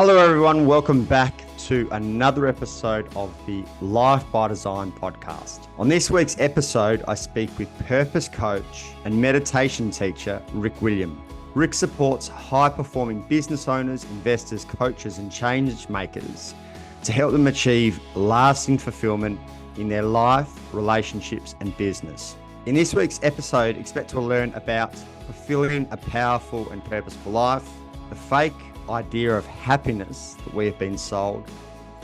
Hello, everyone. Welcome back to another episode of the Life by Design podcast. On this week's episode, I speak with purpose coach and meditation teacher, Rick William. Rick supports high-performing business owners, investors, coaches, and change makers to help them achieve lasting fulfillment in their life, relationships, and business. In this week's episode, expect to learn about fulfilling a powerful and purposeful life, the fake idea of happiness that we have been sold,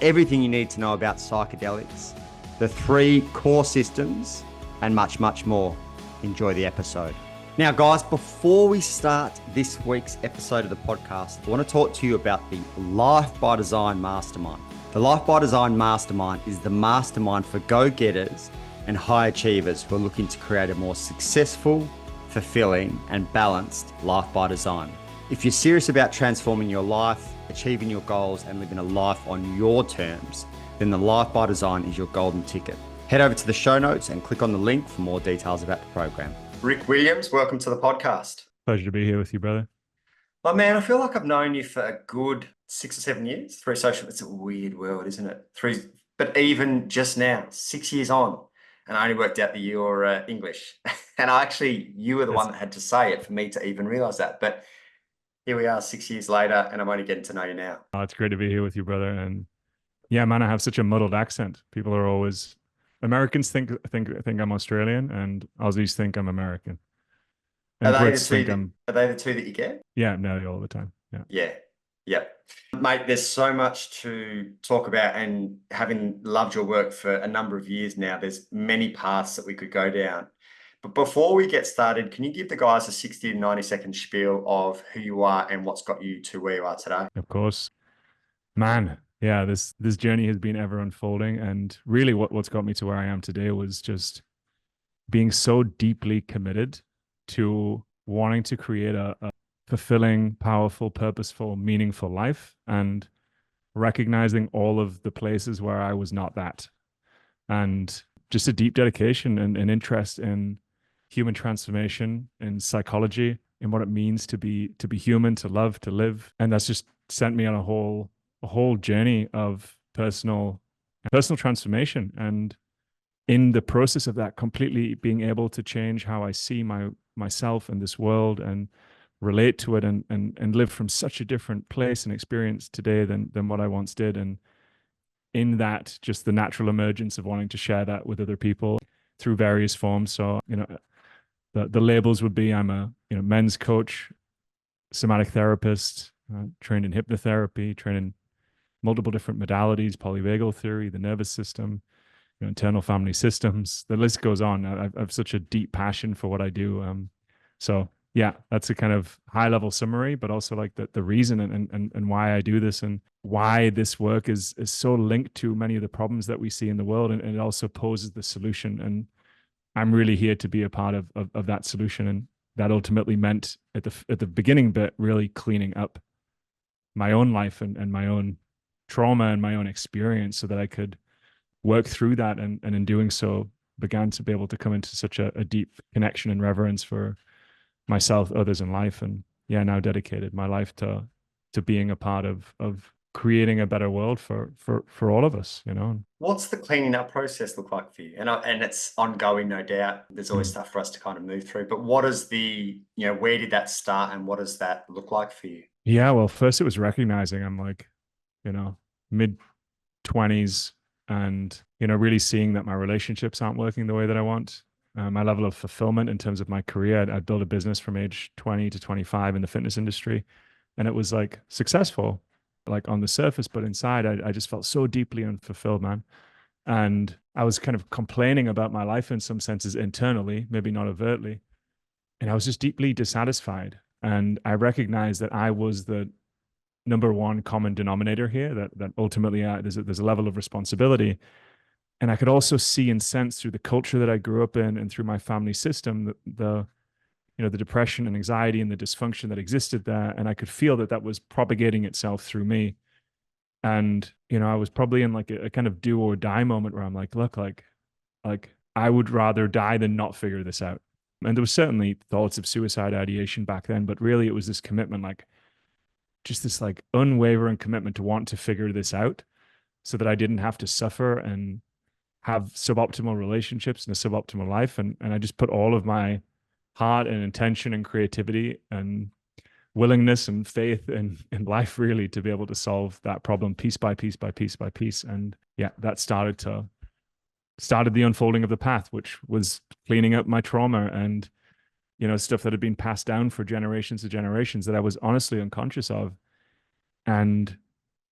everything you need to know about psychedelics, the 3 core systems, and much, much more. Enjoy the episode. Now, guys, before we start this week's episode of the podcast, I want to talk to you about the Life by Design Mastermind. The Life by Design Mastermind is the mastermind for go-getters and high achievers who are looking to create a more successful, fulfilling, and balanced life by design. If you're serious about transforming your life, achieving your goals, and living a life on your terms, then the Life by Design is your golden ticket. Head over to the show notes and click on the link for more details about the program. Rick Williams, welcome to the podcast. Pleasure to be here with you, brother. Well, man, I feel like I've known you for a good 6 or 7 years through social. It's a weird world, isn't it? But even just now, 6 years on, and I only worked out that you're English. And you were the one that had to say it for me to even realize that. But here we are 6 years later, and I'm only getting to know you now. Oh, it's great to be here with you, brother. And yeah, man, I have such a muddled accent. People are always, Americans think I'm Australian, and Aussies think I'm American. And Are they the two that you get? Yeah, no, all the time. Yeah. Mate, there's so much to talk about, and having loved your work for a number of years now, there's many paths that we could go down. But before we get started, can you give the guys a 60 to 90 second spiel of who you are and what's got you to where you are today? Of course. Man, yeah, this journey has been ever unfolding. And really what's got me to where I am today was just being so deeply committed to wanting to create a fulfilling, powerful, purposeful, meaningful life, and recognizing all of the places where I was not that. And just a deep dedication and interest in human transformation, in psychology, in what it means to be human, to love, to live. And that's just sent me on a whole journey of personal transformation. And in the process of that, completely being able to change how I see myself and this world, and relate to it, and live from such a different place and experience today than what I once did. And in that, just the natural emergence of wanting to share that with other people through various forms. So, the labels would be, I'm a men's coach, somatic therapist, trained in hypnotherapy, trained in multiple different modalities, polyvagal theory, the nervous system, internal family systems. The list goes on. I have such a deep passion for what I do. So yeah, that's a kind of high level summary, but also like the reason and why I do this, and why this work is so linked to many of the problems that we see in the world, and it also poses the solution. And I'm really here to be a part of that solution. And that ultimately meant at the beginning bit, really cleaning up my own life and my own trauma and my own experience, so that I could work through that. And in doing so, began to be able to come into such a deep connection and reverence for myself, others, in life. And yeah, now dedicated my life to being a part of creating a better world for all of us, What's the cleaning up process look like for you? And it's ongoing, no doubt. There's always stuff for us to kind of move through. But what is where did that start, and what does that look like for you? Yeah, well, first it was recognizing I'm like, mid-20s, and really seeing that my relationships aren't working the way that I want. My level of fulfillment in terms of my career, I built a business from age 20 to 25 in the fitness industry, and it was like successful, like on the surface, but inside I just felt so deeply unfulfilled, man. And I was kind of complaining about my life in some senses internally, maybe not overtly. And I was just deeply dissatisfied. And I recognized that I was the number one common denominator here, that ultimately there's a level of responsibility. And I could also see and sense through the culture that I grew up in, and through my family system, the depression and anxiety and the dysfunction that existed there. And I could feel that was propagating itself through me. And, I was probably in like a kind of do or die moment where I'm like, look, like I would rather die than not figure this out. And there was certainly thoughts of suicide ideation back then, but really it was this commitment, like, just this like unwavering commitment to want to figure this out so that I didn't have to suffer and have suboptimal relationships and a suboptimal life. And I just put all of my heart and intention and creativity and willingness and faith in life really to be able to solve that problem piece by piece by piece by piece. And yeah, that started the unfolding of the path, which was cleaning up my trauma and, you know, stuff that had been passed down for generations and generations that I was honestly unconscious of. And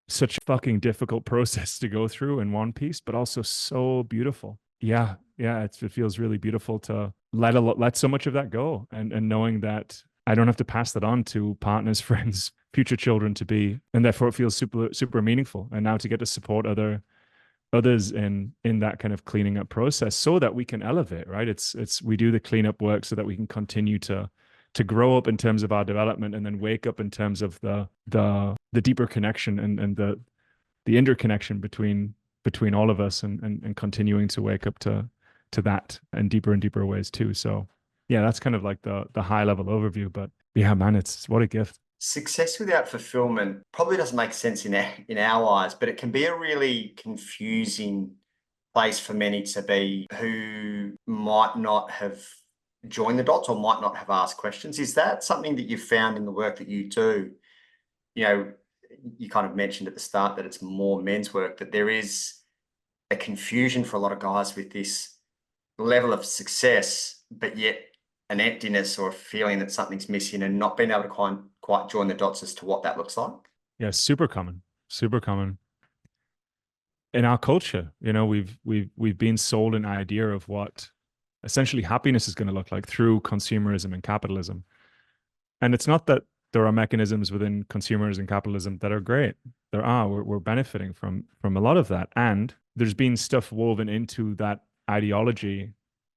such a fucking difficult process to go through in one piece, but also so beautiful. Yeah. It feels really beautiful to let so much of that go, and knowing that I don't have to pass that on to partners, friends, future children to be, and therefore it feels super meaningful. And now to get to support others in that kind of cleaning up process so that we can elevate, right? We do the cleanup work so that we can continue to grow up in terms of our development, and then wake up in terms of the deeper connection and the interconnection between all of us, and continuing to wake up to that in deeper and deeper ways too. So yeah, that's kind of like the high level overview, but yeah, man, it's what a gift. Success without fulfillment probably doesn't make sense in our eyes, but it can be a really confusing place for many to be who might not have joined the dots or might not have asked questions. Is that something that you've found in the work that you do? You know, you kind of mentioned at the start that it's more men's work, that there is a confusion for a lot of guys with this level of success, but yet an emptiness or a feeling that something's missing, and not being able to quite join the dots as to what that looks like. Yeah, super common in our culture. You know, we've been sold an idea of what essentially happiness is going to look like through consumerism and capitalism. And it's not that there are mechanisms within consumerism and capitalism that are great. There are. We're benefiting from a lot of that. And there's been stuff woven into that ideology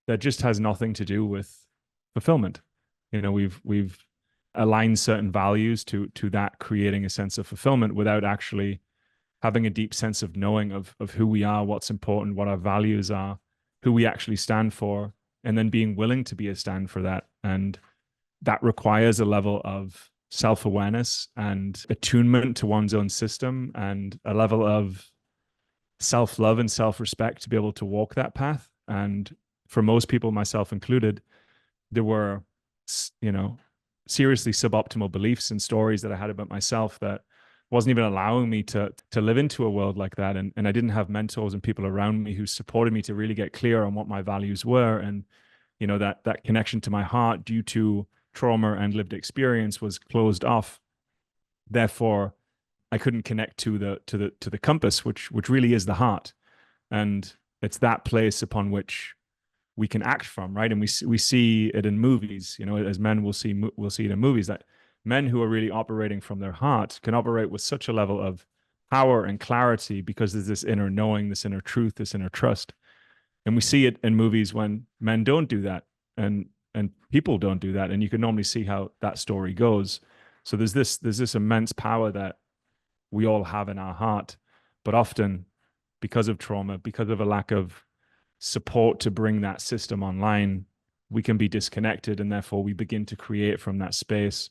that just has nothing to do with fulfillment. You know, we've aligned certain values to that creating a sense of fulfillment without actually having a deep sense of knowing of who we are, what's important, what our values are, who we actually stand for, and then being willing to be a stand for that. And that requires a level of self-awareness and attunement to one's own system, and a level of self-love and self-respect to be able to walk that path. And for most people, myself included, there were, you know, seriously suboptimal beliefs and stories that I had about myself that wasn't even allowing me to live into a world like that. And I didn't have mentors and people around me who supported me to really get clear on what my values were. And, you know, that connection to my heart due to trauma and lived experience was closed off. Therefore, I couldn't connect to the compass, which really is the heart. And it's that place upon which we can act from, right? And we see it in movies, you know, as men, we'll see it in movies, that men who are really operating from their heart can operate with such a level of power and clarity because there's this inner knowing, this inner truth, this inner trust. And we see it in movies when men don't do that, and people don't do that. And you can normally see how that story goes. So there's this immense power that we all have in our heart, but often because of trauma, because of a lack of support to bring that system online, we can be disconnected, and therefore we begin to create from that space.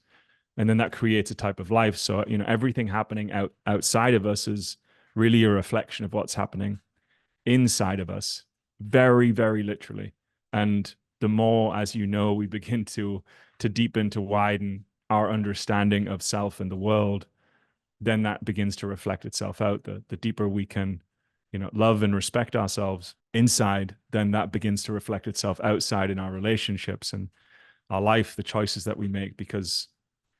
And then that creates a type of life. So, you know, everything happening outside of us is really a reflection of what's happening inside of us, very, very literally. And the more, as you know, we begin to deepen, to widen our understanding of self and the world, then that begins to reflect itself out. The deeper we can, you know, love and respect ourselves inside, then that begins to reflect itself outside in our relationships and our life, the choices that we make, because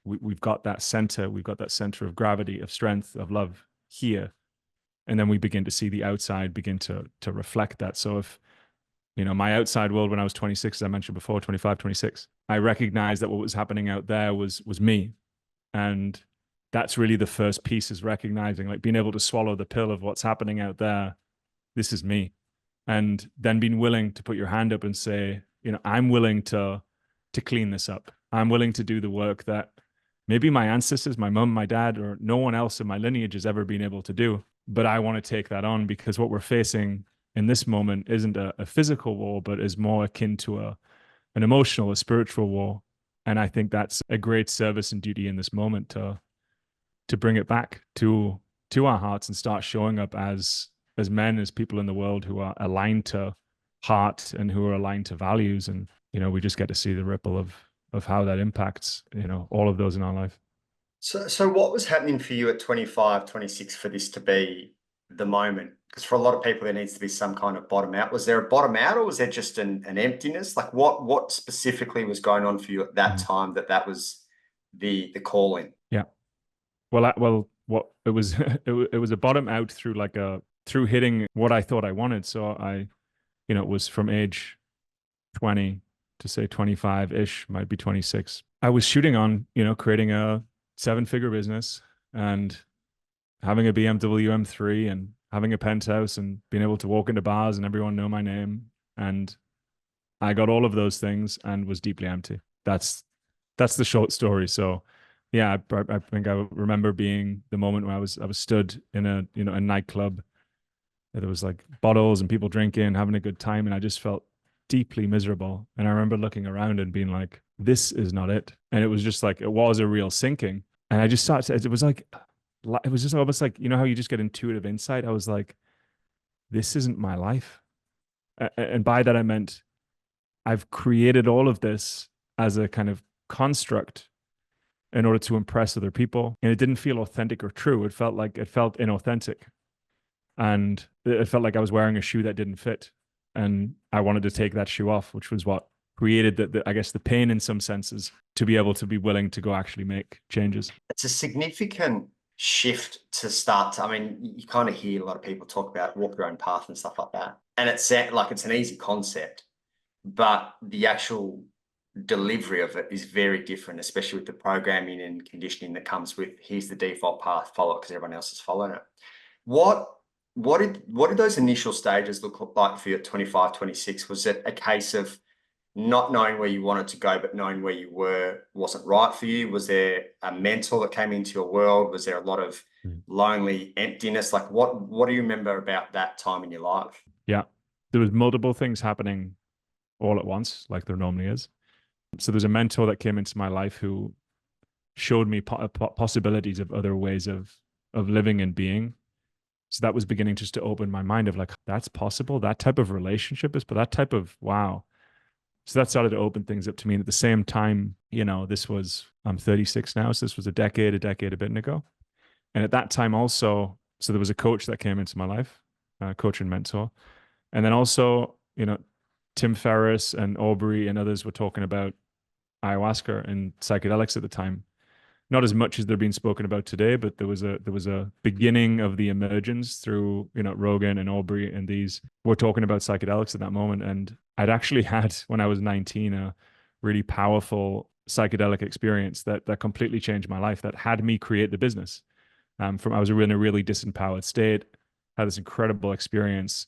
we've got that center of gravity, of strength, of love here. And then we begin to see the outside begin to reflect that. So if, you know, my outside world when I was 26, as I mentioned before, 25, 26, I recognized that what was happening out there was me. And that's really the first piece, is recognizing, like, being able to swallow the pill of what's happening out there. This is me. And then being willing to put your hand up and say, you know, I'm willing to clean this up. I'm willing to do the work that maybe my ancestors, my mom, my dad, or no one else in my lineage has ever been able to do. But I want to take that on, because what we're facing in this moment isn't a physical war, but is more akin to an emotional, a spiritual war. And I think that's a great service and duty in this moment, to to bring it back to our hearts and start showing up as men, as people in the world who are aligned to heart and who are aligned to values. And we just get to see the ripple of how that impacts all of those in our life. So what was happening for you at 25, 26 for this to be the moment? Because for a lot of people, there needs to be some kind of bottom out. Was there a bottom out, or was there just an emptiness? Like what specifically was going on for you at that time that was the calling? Yeah. Well, what it was, it was a bottom out through hitting what I thought I wanted. So it was from age 20 to say 25-ish, might be 26. I was shooting on, creating a 7-figure business and having a BMW M3 and having a penthouse and being able to walk into bars and everyone know my name. And I got all of those things and was deeply empty. That's the short story. So yeah, I think I remember being the moment when I was stood in a nightclub. There was like bottles and people drinking, having a good time, and I just felt deeply miserable. And I remember looking around and being like, this is not it. And it was just like, it was a real sinking. And I just started, it was just almost like, how you just get intuitive insight. I was like, this isn't my life. And by that, I meant I've created all of this as a kind of construct in order to impress other people. And it didn't feel authentic or true. It felt inauthentic. And it felt like I was wearing a shoe that didn't fit. And I wanted to take that shoe off, which was what created the pain in some senses, to be able to be willing to go actually make changes. It's a significant shift to start. I mean, you kind of hear a lot of people talk about walk your own path and stuff like that. And it's like it's an easy concept, but the actual delivery of it is very different, especially with the programming and conditioning that comes with here's the default path, follow it because everyone else is following it. What did those initial stages look like for you at 25, 26? Was it a case of not knowing where you wanted to go, but knowing where you wasn't right for you? Was there a mentor that came into your world? Was there a lot of lonely emptiness? Like what do you remember about that time in your life? Yeah, there was multiple things happening all at once, like there normally is. So there's a mentor that came into my life who showed me possibilities of other ways of living and being. So that was beginning just to open my mind of like, that's possible. That type of relationship is, but that type of wow. So that started to open things up to me. And at the same time, I'm 36 now. So this was a decade a bit ago. And at that time also, so there was a coach that came into my life, coach and mentor. And then also, Tim Ferriss and Aubrey and others were talking about ayahuasca and psychedelics at the time. Not as much as they're being spoken about today, but there was a beginning of the emergence through, Rogan and Aubrey, and these were talking about psychedelics at that moment. And I'd actually had, when I was 19, a really powerful psychedelic experience that completely changed my life, that had me create the business. I was in a really disempowered state, had this incredible experience,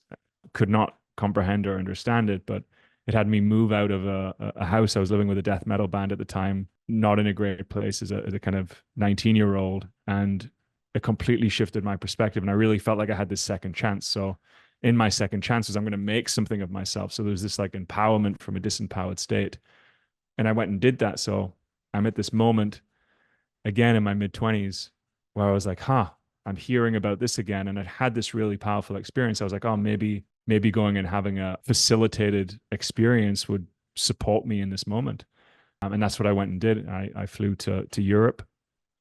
could not comprehend or understand it, but it had me move out of a house. I was living with a death metal band at the time, not in a great place as a kind of 19-year-old. And it completely shifted my perspective. And I really felt like I had this second chance. So in my second chances, I'm going to make something of myself. So there's this like empowerment from a disempowered state. And I went and did that. So I'm at this moment again in my mid-20s where I was like, I'm hearing about this again. And I'd had this really powerful experience. I was like, oh, maybe going and having a facilitated experience would support me in this moment. And that's what I went and did. I flew to Europe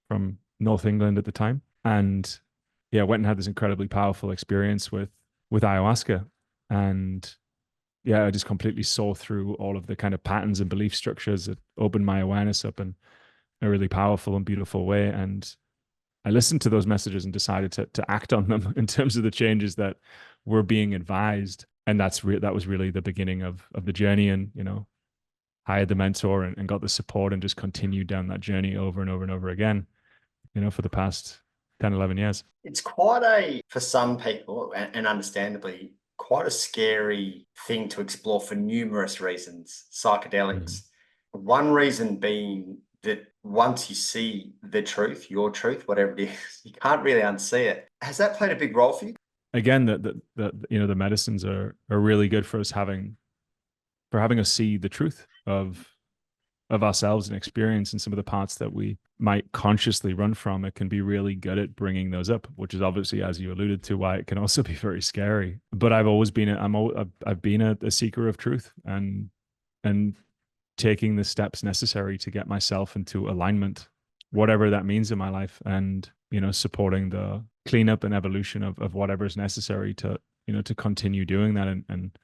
from North England at the time. And yeah, went and had this incredibly powerful experience with ayahuasca. And yeah, I just completely saw through all of the kind of patterns and belief structures that opened my awareness up in a really powerful and beautiful way. And I listened to those messages and decided to act on them in terms of the changes that were being advised. And that was really the beginning of the journey. And, hired the mentor and got the support and just continued down that journey over and over and over again, for the past 10, 11 years. It's for some people, and understandably, quite a scary thing to explore for numerous reasons, psychedelics. One reason being that once you see the truth, your truth, whatever it is, you can't really unsee it. Has that played a big role for you? Again, the medicines are really good for us having us see the truth of of ourselves and experience, and some of the parts that we might consciously run from, it can be really good at bringing those up, which is obviously, as you alluded to, why it can also be very scary. But I've always been I've been a seeker of truth, and taking the steps necessary to get myself into alignment, whatever that means in my life, and supporting the cleanup and evolution of whatever is necessary to to continue doing that, and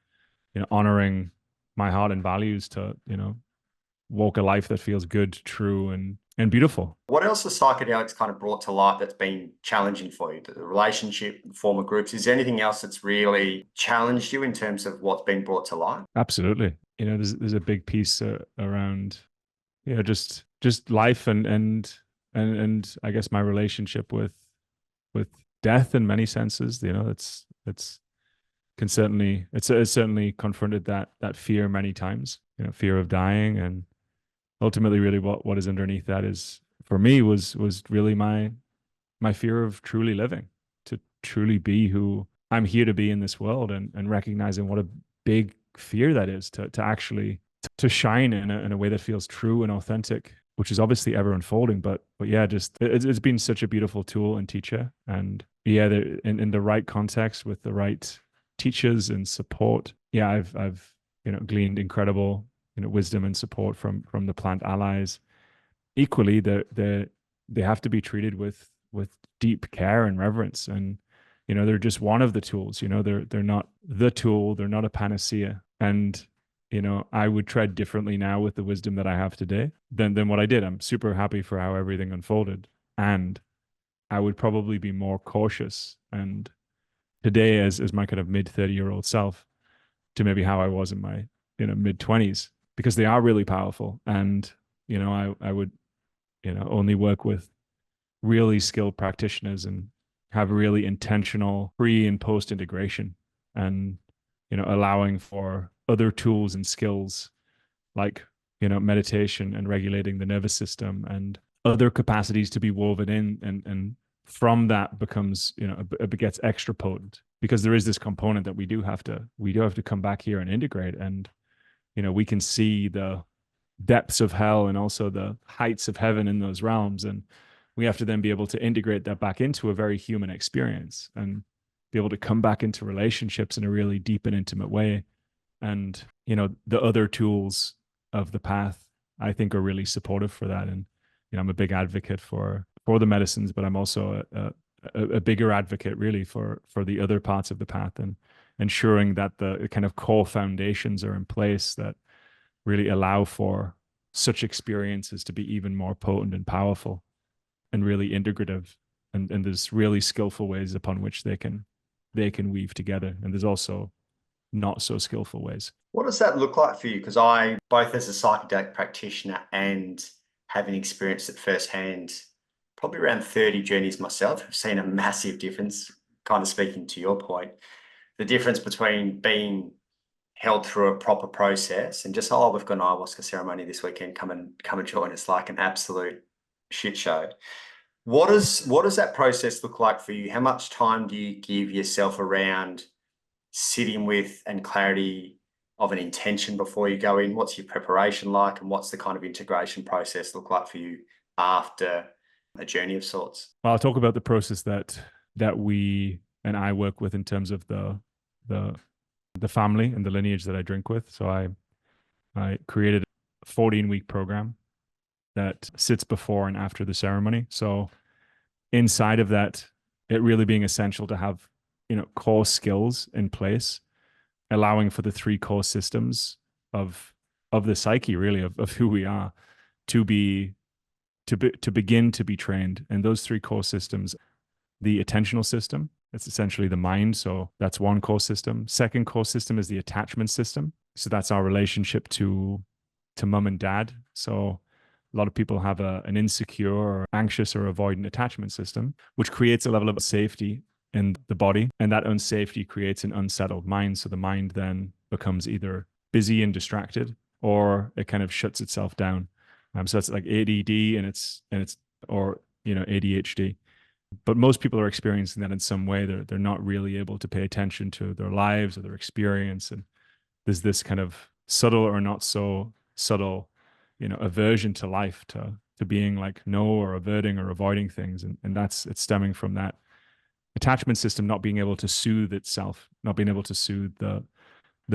honoring my heart and values to walk a life that feels good, true, and beautiful. What else has psychedelics kind of brought to light that's been challenging for you? The relationship, former groups. Is there anything else that's really challenged you in terms of what's been brought to light? Absolutely. There's a big piece around just life and I guess my relationship with death in many senses. It's certainly confronted that fear many times. Fear of dying, and ultimately, really, what is underneath that is, for me, was really my fear of truly living, to truly be who I'm here to be in this world, and recognizing what a big fear that is to actually to shine in a way that feels true and authentic, which is obviously ever unfolding. But yeah, just it's been such a beautiful tool and teacher, and yeah, in the right context with the right teachers and support. Yeah, I've gleaned incredible wisdom and support from the plant allies. Equally, they have to be treated with deep care and reverence, and they're just one of the tools. They're not the tool, they're not a panacea. And I would tread differently now with the wisdom that I have today than what I did. I'm super happy for how everything unfolded, and I would probably be more cautious and today as my kind of mid 30-year-old self to maybe how I was in my mid 20s, because they are really powerful. And I would only work with really skilled practitioners and have really intentional pre and post integration, and allowing for other tools and skills like meditation and regulating the nervous system and other capacities to be woven in, and from that becomes it gets extra potent, because there is this component that we do have to come back here and integrate. And we can see the depths of hell and also the heights of heaven in those realms, and we have to then be able to integrate that back into a very human experience and be able to come back into relationships in a really deep and intimate way. And the other tools of the path, I think, are really supportive for that. And I'm a big advocate for the medicines, but I'm also a bigger advocate really for the other parts of the path, and ensuring that the kind of core foundations are in place that really allow for such experiences to be even more potent and powerful and really integrative. And there's really skillful ways upon which they can weave together. And there's also not so skillful ways. What does that look like for you? Because I, both as a psychedelic practitioner and having experienced it firsthand, probably around 30 journeys myself, have seen a massive difference, kind of speaking to your point, the difference between being held through a proper process and just, oh, we've got an ayahuasca ceremony this weekend, come and join us, like an absolute shit show. What does that process look like for you? How much time do you give yourself around sitting with and clarity of an intention before you go in? What's your preparation like, and what's the kind of integration process look like for you after a journey of sorts? Well, I'll talk about the process that we and I work with in terms of the family and the lineage that I drink with. So I created a 14-week program that sits before and after the ceremony. So inside of that, it really being essential to have core skills in place, allowing for the 3 core systems of the psyche, really, of who we are, to begin to be trained. And those 3 core systems: the attentional system, it's essentially the mind. So that's one core system. Second core system is the attachment system. So that's our relationship to mom and dad. So a lot of people have an insecure or anxious or avoidant attachment system, which creates a level of safety in the body, and that unsafety creates an unsettled mind. So the mind then becomes either busy and distracted, or it kind of shuts itself down. So it's like ADD and it's or ADHD. But most people are experiencing that in some way. They're not really able to pay attention to their lives or their experience, and there's this kind of subtle or not so subtle aversion to life, to being like no or averting or avoiding things. And it's stemming from that attachment system not being able to soothe itself, not being able to soothe the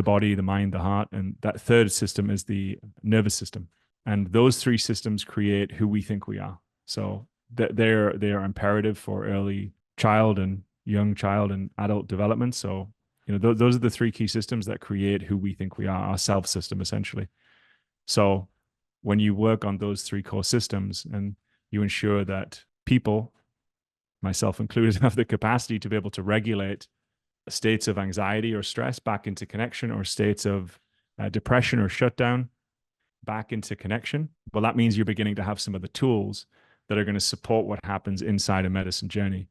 body, the mind, the heart. And that third system is the nervous system. And those three systems create who we think we are. So they're imperative for early child and young child and adult development. So, those are the three key systems that create who we think we are, our self system, essentially. So when you work on those three core systems and you ensure that people, myself included, have the capacity to be able to regulate states of anxiety or stress back into connection, or states of depression or shutdown back into connection, well, that means you're beginning to have some of the tools that are going to support what happens inside a medicine journey,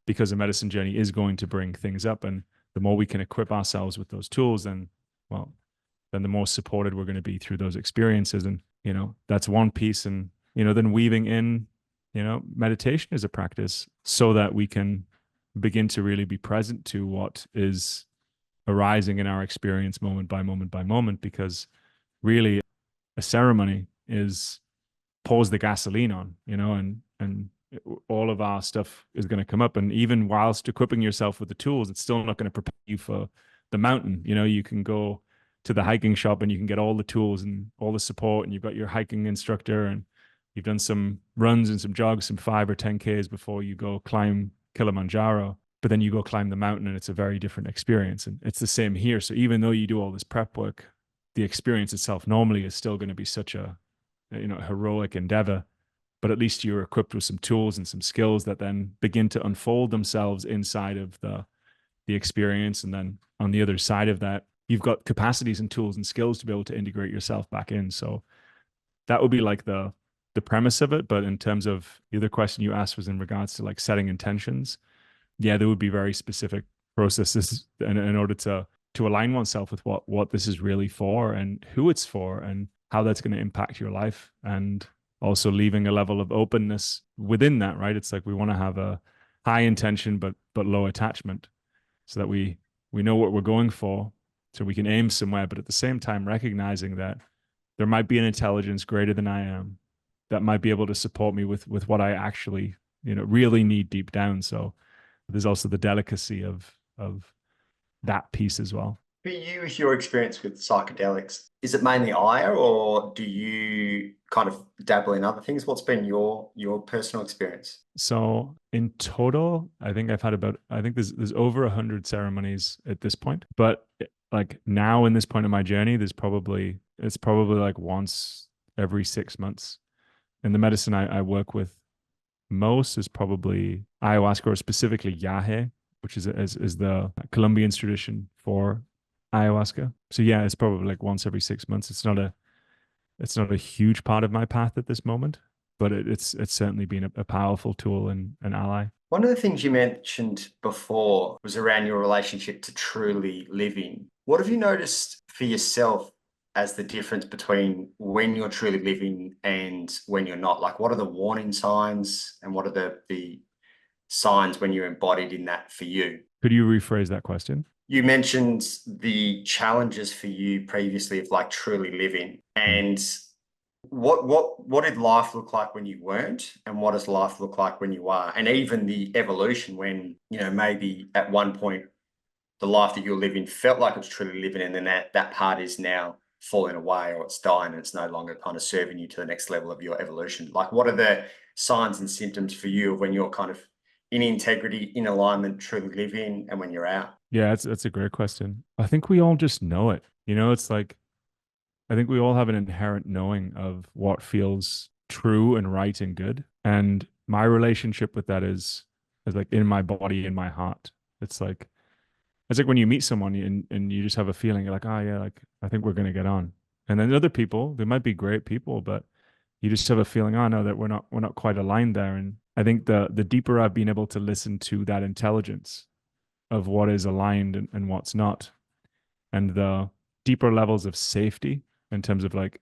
because a medicine journey is going to bring things up. And the more we can equip ourselves with those tools, then the more supported we're going to be through those experiences. And, that's one piece. And, then weaving in, meditation as a practice so that we can begin to really be present to what is arising in our experience moment by moment by moment, because really a ceremony is pours the gasoline on, and all of our stuff is going to come up. And even whilst equipping yourself with the tools, it's still not going to prepare you for the mountain. You can go to the hiking shop and you can get all the tools and all the support, and you've got your hiking instructor, and you've done some runs and some jogs, some 5 or 10Ks before you go climb Kilimanjaro. But then you go climb the mountain and it's a very different experience. And it's the same here. So even though you do all this prep work, the experience itself normally is still going to be such a heroic endeavor. But at least you're equipped with some tools and some skills that then begin to unfold themselves inside of the experience. And then on the other side of that, you've got capacities and tools and skills to be able to integrate yourself back in. So that would be like the premise of it. But in terms of the other question you asked was in regards to like setting intentions. Yeah, there would be very specific processes in order to align oneself with what this is really for and who it's for and how that's going to impact your life, and also leaving a level of openness within that, right? It's like we want to have a high intention but low attachment, so that we know what we're going for, so we can aim somewhere, but at the same time recognizing that there might be an intelligence greater than I am that might be able to support me with what I actually really need deep down. So there's also the delicacy of that piece as well. For you, with your experience with psychedelics, is it mainly Aya, or do you kind of dabble in other things? What's been your personal experience? So in total, I think there's over 100 ceremonies at this point. But like now in this point of my journey, it's probably like once every 6 months. And the medicine I work with most is probably ayahuasca, or specifically yahe, which is the Colombian tradition for ayahuasca. So yeah, it's probably like once every 6 months. It's not a huge part of my path at this moment, but it's certainly been a powerful tool and an ally. One of the things you mentioned before was around your relationship to truly living. What have you noticed for yourself as the difference between when you're truly living and when you're not? Like, what are the warning signs and what are the signs when you're embodied in that for you? Could you rephrase that question? You mentioned the challenges for you previously of like truly living, and what did life look like when you weren't, and what does life look like when you are, and even the evolution when maybe at one point the life that you're living felt like it was truly living, and then that part is now falling away, or it's dying and it's no longer kind of serving you to the next level of your evolution. Like, what are the signs and symptoms for you of when you're kind of in integrity, in alignment, truly living, and when you're out? Yeah, that's a great question. I think we all just know it. It's like, I think we all have an inherent knowing of what feels true and right and good. And my relationship with that is like in my body, in my heart. It's like when you meet someone and you just have a feeling, you're like, oh yeah, like I think we're going to get on. And then other people, they might be great people, but you just have a feeling, oh no, that we're not quite aligned there. And I think the deeper I've been able to listen to that intelligence of what is aligned and what's not, and the deeper levels of safety in terms of like,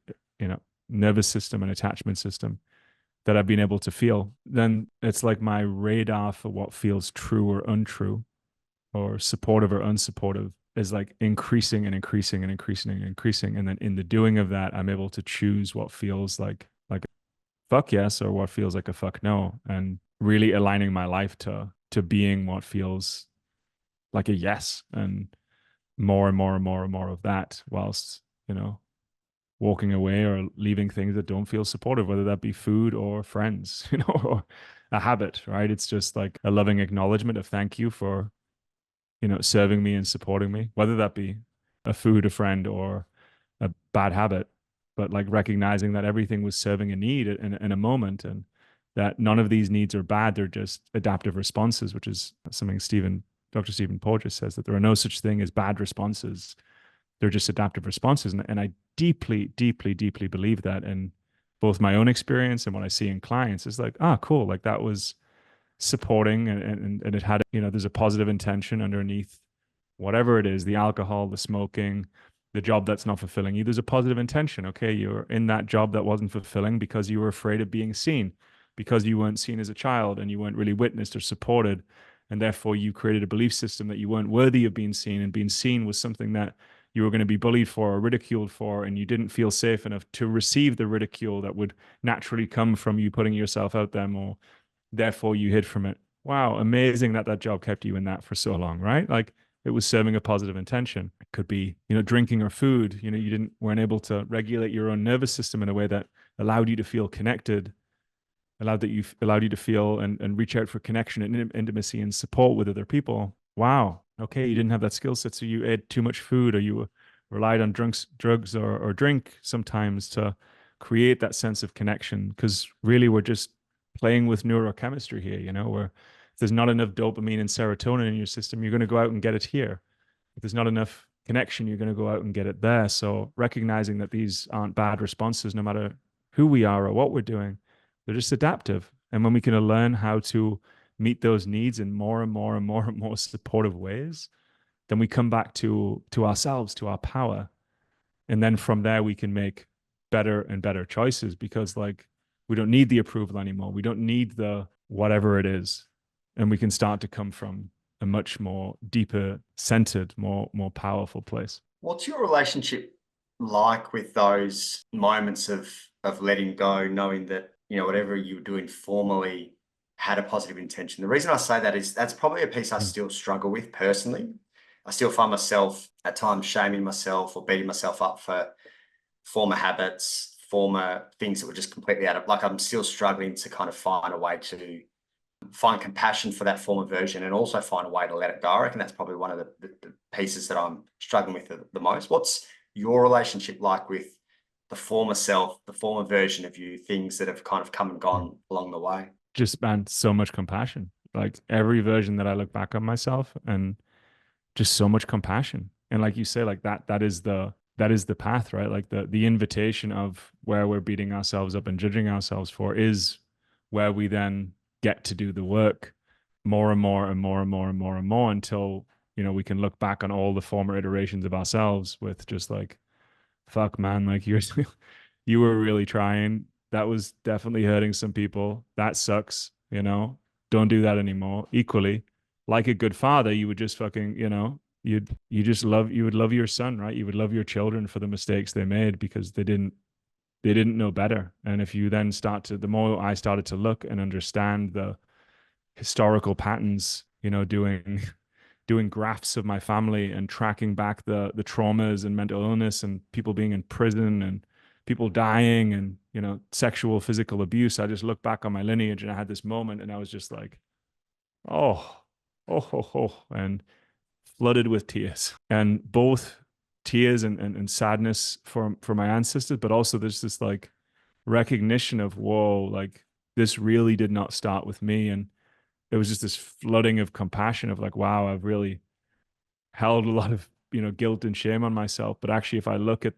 nervous system and attachment system that I've been able to feel, then it's like my radar for what feels true or untrue, or supportive or unsupportive, is like increasing and increasing and increasing and increasing. And then in the doing of that, I'm able to choose what feels like a fuck yes or what feels like a fuck no. And really aligning my life to being what feels like a yes, and more and more and more and more of that, whilst, walking away or leaving things that don't feel supportive, whether that be food or friends, or a habit, right? It's just like a loving acknowledgement of thank you for, serving me and supporting me, whether that be a food, a friend, or a bad habit, but like recognizing that everything was serving a need in a moment, and that none of these needs are bad. They're just adaptive responses, which is something Dr. Stephen Porges says, that there are no such thing as bad responses. They're just adaptive responses. And I deeply, deeply, deeply believe that in both my own experience and what I see in clients. Is like, cool. Like that was supporting, and it had, there's a positive intention underneath whatever it is, the alcohol, the smoking, the job that's not fulfilling you. There's a positive intention. Okay. You're in that job that wasn't fulfilling because you were afraid of being seen, because you weren't seen as a child and you weren't really witnessed or supported. And therefore you created a belief system that you weren't worthy of being seen, and being seen was something that you were going to be bullied for or ridiculed for, and you didn't feel safe enough to receive the ridicule that would naturally come from you putting yourself out there more. Therefore you hid from it. Wow, amazing that job kept you in that for so long, right? Like it was serving a positive intention. It could be, drinking or food. You weren't able to regulate your own nervous system in a way that allowed you to feel connected, allowed you to feel and reach out for connection and intimacy and support with other people. Wow. Okay, you didn't have that skill set, so you ate too much food, or you relied on drugs or drink sometimes to create that sense of connection. Because really, we're just playing with neurochemistry here. Where if there's not enough dopamine and serotonin in your system, you're going to go out and get it here. If there's not enough connection, you're going to go out and get it there. So recognizing that these aren't bad responses, no matter who we are or what we're doing, they're just adaptive. And when we can learn how to meet those needs in more and more and more and more supportive ways, then we come back to ourselves, to our power. And then from there, we can make better and better choices, because like we don't need the approval anymore. We don't need the whatever it is. And we can start to come from a much more deeper, centered, more powerful place. What's your relationship like with those moments of letting go, knowing that, whatever you were doing formerly had a positive intention? The reason I say that is that's probably a piece I still struggle with personally. I still find myself at times shaming myself or beating myself up for former habits, former things that were just completely out of, like, I'm still struggling to kind of find a way to find compassion for that former version, and also find a way to let it go. I reckon that's probably one of the pieces that I'm struggling with the most. What's your relationship like with the former self, the former version of you, things that have kind of come and gone along the way? Just, man, so much compassion. Like every version that I look back on myself, and just so much compassion. And like you say, like that is the path, right? Like the invitation of where we're beating ourselves up and judging ourselves for is where we then get to do the work more and more and more and more and more and more, until we can look back on all the former iterations of ourselves with just like, fuck, man, like you were really trying. That was definitely hurting some people. That sucks. Don't do that anymore. Equally, like a good father, you would just fucking, you would love your son, right? You would love your children for the mistakes they made, because they didn't know better. And if you then the more I started to look and understand the historical patterns, doing graphs of my family and tracking back the traumas and mental illness and people being in prison and people dying and, sexual, physical abuse. I just looked back on my lineage, and I had this moment, and I was just like, oh, and flooded with tears, and both tears and sadness for my ancestors, but also there's this like recognition of, whoa, like this really did not start with me. And there was just this flooding of compassion of like, wow, I've really held a lot of, guilt and shame on myself. But actually, if I look at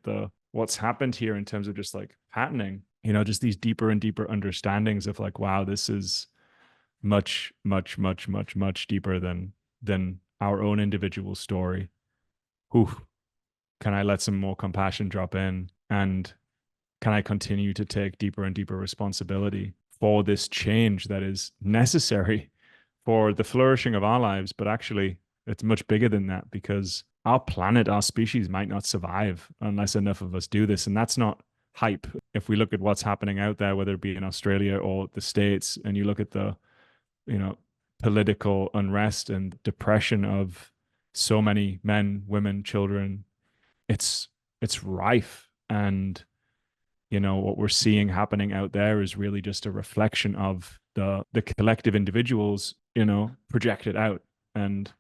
what's happened here in terms of just like patterning, just these deeper and deeper understandings of like, wow, this is much, much, much, much, much deeper than our own individual story. Whew. Can I let some more compassion drop in? And can I continue to take deeper and deeper responsibility for this change that is necessary for the flourishing of our lives? But actually, it's much bigger than that, because our planet, our species might not survive unless enough of us do this. And that's not hype. If we look at what's happening out there, whether it be in Australia or the States, and you look at the, you know, political unrest and depression of so many men, women, children, it's rife. And what we're seeing happening out there is really just a reflection of the collective individuals, projected out. And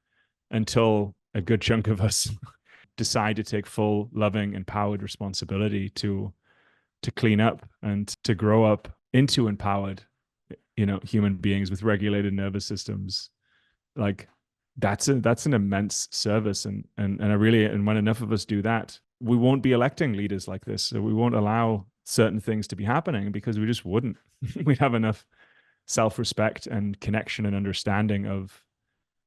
until a good chunk of us decide to take full, loving, empowered responsibility to clean up and to grow up into empowered, human beings with regulated nervous systems, like that's an immense service. And when enough of us do that, we won't be electing leaders like this. So we won't allow certain things to be happening because we just wouldn't. We'd have enough self-respect and connection and understanding of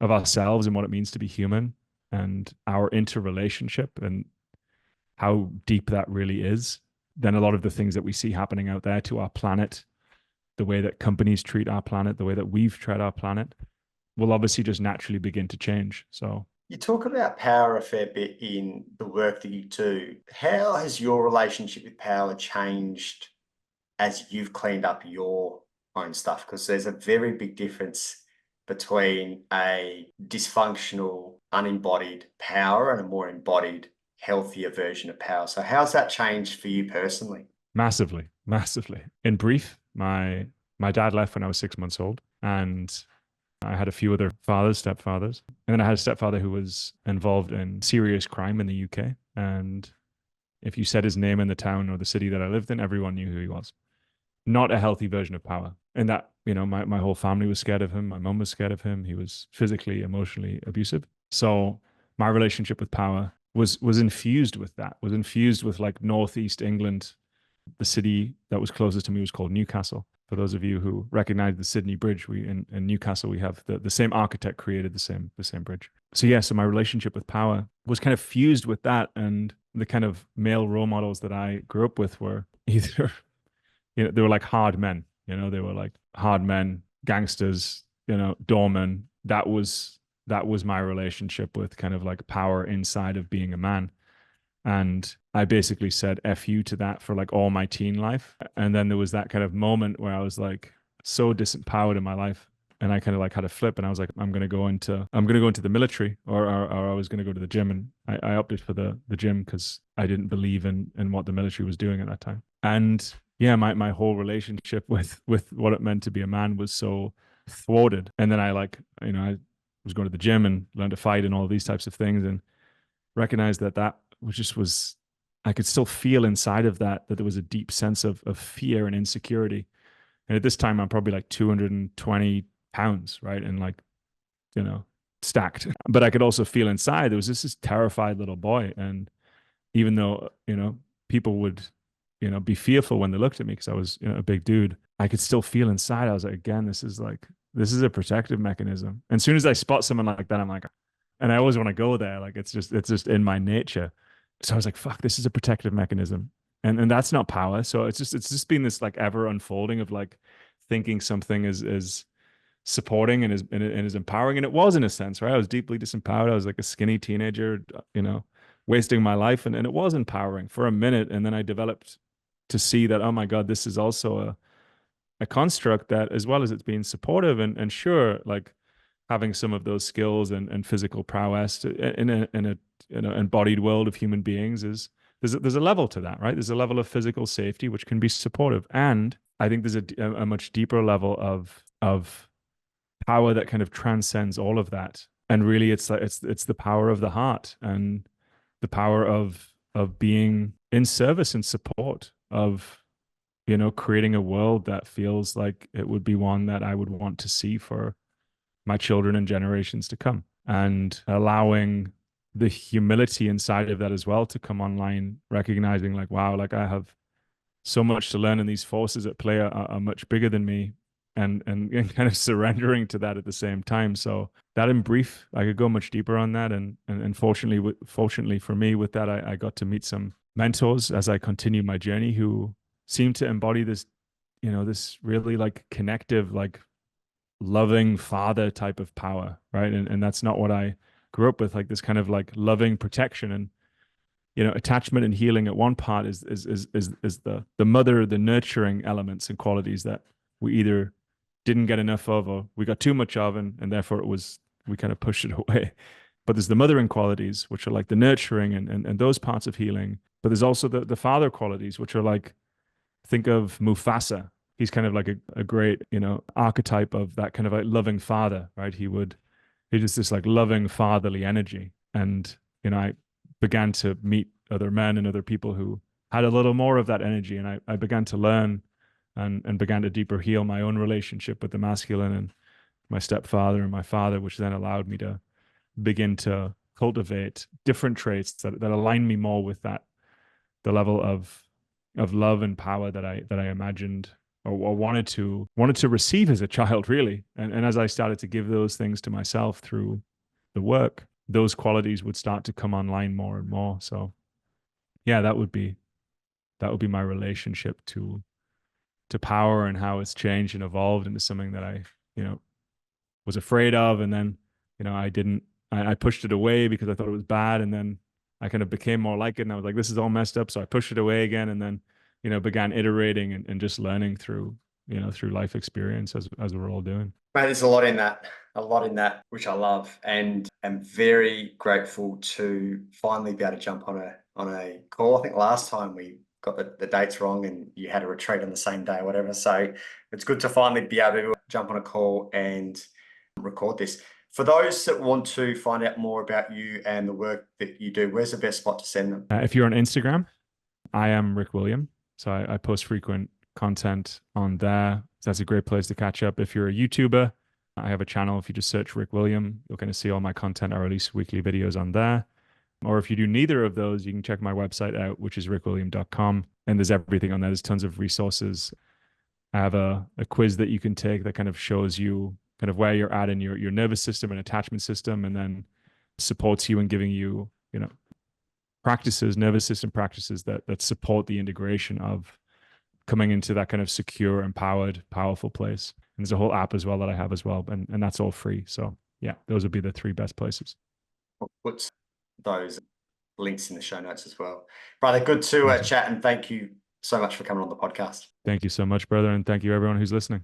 ourselves and what it means to be human and our interrelationship and how deep that really is. Then a lot of the things that we see happening out there to our planet, the way that companies treat our planet, the way that we've treated our planet, will obviously just naturally begin to change. So you talk about power a fair bit in the work that you do. How has your relationship with power changed as you've cleaned up your own stuff? Because there's a very big difference between a dysfunctional, unembodied power and a more embodied, healthier version of power. So how's that changed for you personally? Massively, massively. In brief, my dad left when I was 6 months old, and I had a few other stepfathers. And then I had a stepfather who was involved in serious crime in the UK. And if you said his name in the town or the city that I lived in, everyone knew who he was. Not a healthy version of power. And that, my whole family was scared of him. My mom was scared of him. He was physically, emotionally abusive. So my relationship with power was infused with that, was infused with like Northeast England. The city that was closest to me was called Newcastle. For those of you who recognize the Sydney Bridge, in Newcastle, we have the same architect created the same bridge. So my relationship with power was kind of fused with that. And the kind of male role models that I grew up with were either, they were like hard men, they were like hard men, gangsters, doormen. That was my relationship with kind of like power inside of being a man. And I basically said F you to that for like all my teen life. And then there was that kind of moment where I was like so disempowered in my life. And I kind of like had a flip and I was like, I'm going to go into the military or I was going to go to the gym. And I opted for the gym because I didn't believe in what the military was doing at that time. And yeah, my whole relationship with what it meant to be a man was so thwarted. And then I was going to the gym and learned to fight and all these types of things and recognized that was I could still feel inside of that there was a deep sense of fear and insecurity. And at this time, I'm probably like 220 pounds, right? And like, stacked. But I could also feel inside there was this terrified little boy. And even though, people would, be fearful when they looked at me because I was a big dude, I could still feel inside. I was like, again, this is a protective mechanism. And as soon as I spot someone like that, I'm like, and I always want to go there. Like, it's just in my nature. So I was like, fuck, this is a protective mechanism. And that's not power. So it's just been this like ever unfolding of like thinking something is supporting and is empowering. And it was in a sense, right? I was deeply disempowered. I was like a skinny teenager, wasting my life. And it was empowering for a minute. And then I developed to see that, oh my God, this is also a construct that, as well as it's being supportive and sure, like having some of those skills and physical prowess in a embodied world of human beings there's a level to that, right? There's a level of physical safety which can be supportive, and I think there's a much deeper level of power that kind of transcends all of that. And really, it's the power of the heart and the power of being in service and support of creating a world that feels like it would be one that I would want to see for my children and generations to come, and allowing the humility inside of that as well to come online, recognizing like, wow, like I have so much to learn and these forces at play are much bigger than me, and kind of surrendering to that at the same time. So that, in brief, I could go much deeper on that. And fortunately for me with that, I got to meet some mentors as I continued my journey who seemed to embody this, this really like connective, like loving father type of power, right? And that's not what I grew up with, like this kind of like loving protection and, you know, attachment and healing at one part is the mother, the nurturing elements and qualities that we either didn't get enough of or we got too much of, and therefore we kind of pushed it away. But there's the mothering qualities, which are like the nurturing and those parts of healing. But there's also the father qualities, which are like, think of Mufasa. He's kind of like a great, you know, archetype of that kind of like loving father, right? He just this like loving fatherly energy. And, you know, I began to meet other men and other people who had a little more of that energy. And I began to learn and began to deeper heal my own relationship with the masculine and my stepfather and my father, which then allowed me to begin to cultivate different traits that align me more with the level of love and power that I imagined or wanted to receive as a child, really. And as I started to give those things to myself through the work, those qualities would start to come online more and more. So yeah, that would be my relationship to power and how it's changed and evolved into something that I, you know, was afraid of. And then, you know, I pushed it away because I thought it was bad. And then I kind of became more like it. And I was like, this is all messed up. So I pushed it away again. And then, you know, began iterating and just learning through, you know, through life experience as we're all doing. Mate, there's a lot in that, which I love, and am very grateful to finally be able to jump on a call. I think last time we got the dates wrong and you had a retreat on the same day or whatever. So it's good to finally be able to jump on a call and record this. For those that want to find out more about you and the work that you do, where's the best spot to send them? If you're on Instagram, I am Rick William. So I post frequent content on there. So that's a great place to catch up. If you're a YouTuber, I have a channel. If you just search Rick William, you'll kind of see all my content. I release weekly videos on there. Or if you do neither of those, you can check my website out, which is rickwilliam.com. And there's everything on there. There's tons of resources. I have a quiz that you can take that kind of shows you kind of where you're at in your nervous system and attachment system, and then supports you in giving you, you know, practices, nervous system practices that support the integration of coming into that kind of secure, empowered, powerful place. And there's a whole app as well that I have as well. And that's all free. So yeah, those would be the 3 best places. I'll put those links in the show notes as well. Brother, good to chat, and thank you so much for coming on the podcast. Thank you so much, brother. And thank you everyone who's listening.